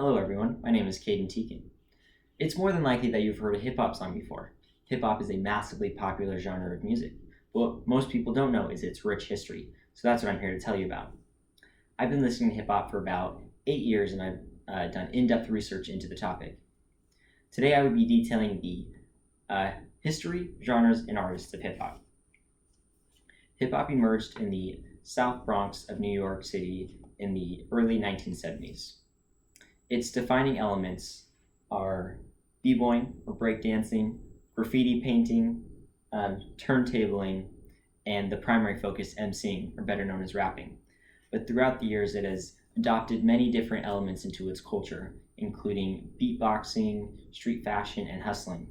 Hello everyone, my name is Kadyn. It's more than likely that you've heard a hip hop song before. Hip hop is a massively popular genre of music. But what most people don't know is its rich history, so that's what I'm here to tell you about. I've been listening to hip hop for about 8 years and I've done in-depth research into the topic. Today I would be detailing the history, genres, and artists of hip hop. Hip hop emerged in the South Bronx of New York City in the early 1970s. Its defining elements are b-boying or breakdancing, graffiti painting, turntabling, and the primary focus emceeing, or better known as rapping. But throughout the years, it has adopted many different elements into its culture, including beatboxing, street fashion, and hustling.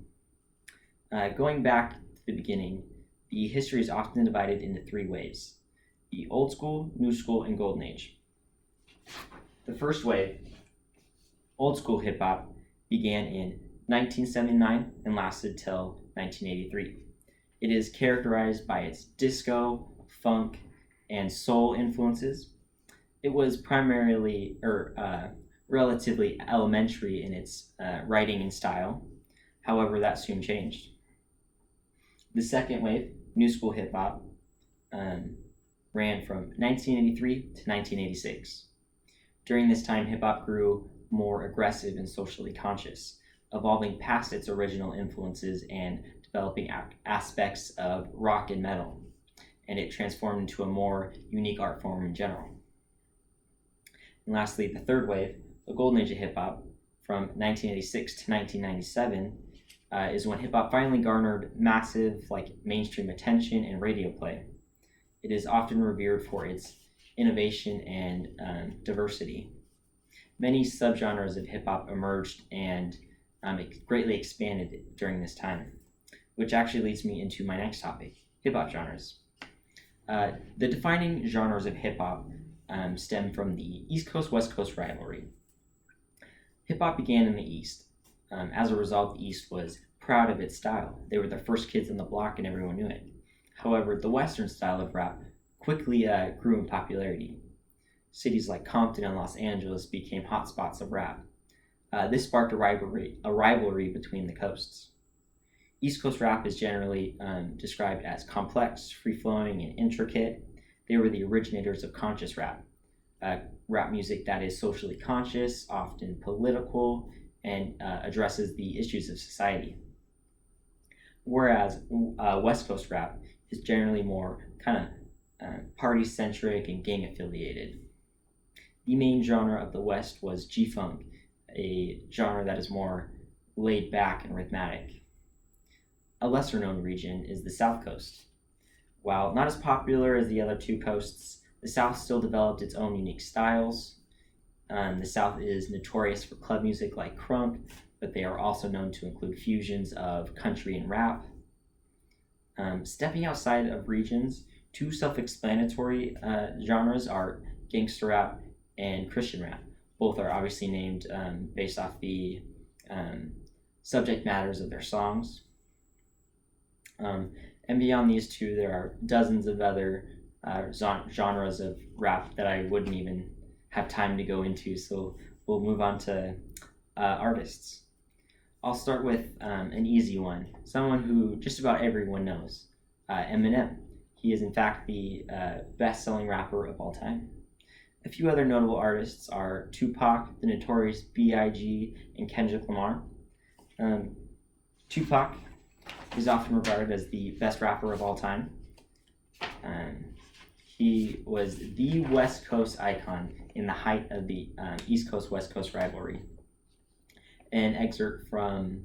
Going back to the beginning, the history is often divided into three waves: the old school, new school, and golden age. The first wave, old school hip hop, began in 1979 and lasted till 1983. It is characterized by its disco, funk, and soul influences. It was primarily relatively elementary in its writing and style. However, that soon changed. The second wave, new school hip hop, ran from 1983 to 1986. During this time, hip hop grew more aggressive and socially conscious, evolving past its original influences and developing aspects of rock and metal, and it transformed into a more unique art form in general. And lastly, the third wave, the golden age of hip hop, from 1986 to 1997, is when hip hop finally garnered massive mainstream attention and radio play. It is often revered for its innovation and diversity. Many subgenres of hip hop emerged and greatly expanded during this time, which actually leads me into my next topic: hip hop genres. The defining genres of hip hop stem from the East Coast West Coast rivalry. Hip hop began in the East. As a result, the East was proud of its style. They were the first kids on the block and everyone knew it. However, the Western style of rap quickly grew in popularity. Cities like Compton and Los Angeles became hotspots of rap. This sparked a rivalry between the coasts. East Coast rap is generally described as complex, free-flowing, and intricate. They were the originators of conscious rap, rap music that is socially conscious, often political, and addresses the issues of society. Whereas West Coast rap is generally more party-centric and gang-affiliated. The main genre of the West was G-Funk, a genre that is more laid back and rhythmic. A lesser-known region is the South Coast. While not as popular as the other two coasts, the South still developed its own unique styles. The South is notorious for club music like crunk, but they are also known to include fusions of country and rap. Stepping outside of regions, two self-explanatory genres are gangster rap and Christian rap. Both are obviously named based off the subject matters of their songs. And beyond these two, there are dozens of other genres of rap that I wouldn't even have time to go into, so we'll move on to artists. I'll start with an easy one, someone who just about everyone knows, Eminem. He is in fact the best-selling rapper of all time. A few other notable artists are Tupac, the Notorious B.I.G., and Kendrick Lamar. Tupac is often regarded as the best rapper of all time. He was the West Coast icon in the height of the East Coast-West Coast rivalry. An excerpt from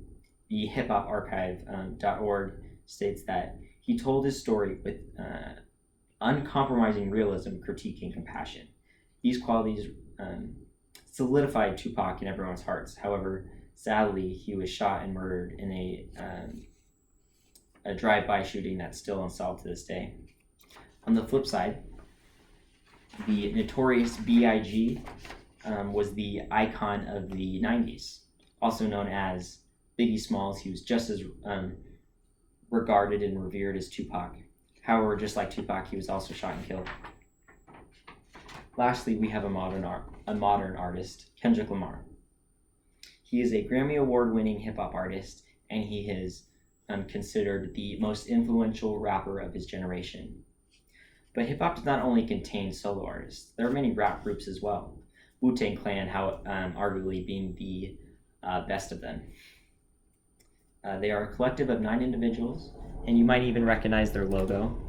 the hiphoparchive.org states that he told his story with uncompromising realism, critique, and compassion. These qualities solidified Tupac in everyone's hearts. However, sadly, he was shot and murdered in a drive-by shooting that's still unsolved to this day. On the flip side, the Notorious B.I.G. Was the icon of the 90s, also known as Biggie Smalls. He was just as regarded and revered as Tupac. However, just like Tupac, he was also shot and killed. Lastly, we have a modern artist, Kendrick Lamar. He is a Grammy Award-winning hip-hop artist, and he is considered the most influential rapper of his generation. But hip-hop does not only contain solo artists. There are many rap groups as well. Wu-Tang Clan, arguably being the best of them. They are a collective of 9 individuals, and you might even recognize their logo.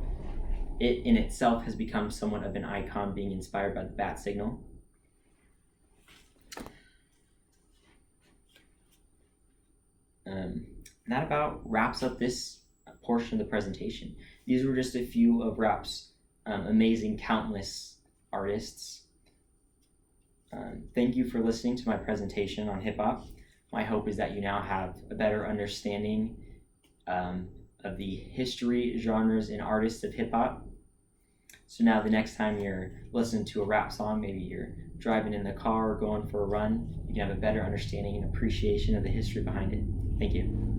It in itself has become somewhat of an icon, being inspired by the bat signal. That about wraps up this portion of the presentation. These were just a few of rap's amazing, countless artists. Thank you for listening to my presentation on hip-hop. My hope is that you now have a better understanding of the history, genres, and artists of hip-hop. So now the next time you're listening to a rap song, maybe you're driving in the car or going for a run, you can have a better understanding and appreciation of the history behind it. Thank you.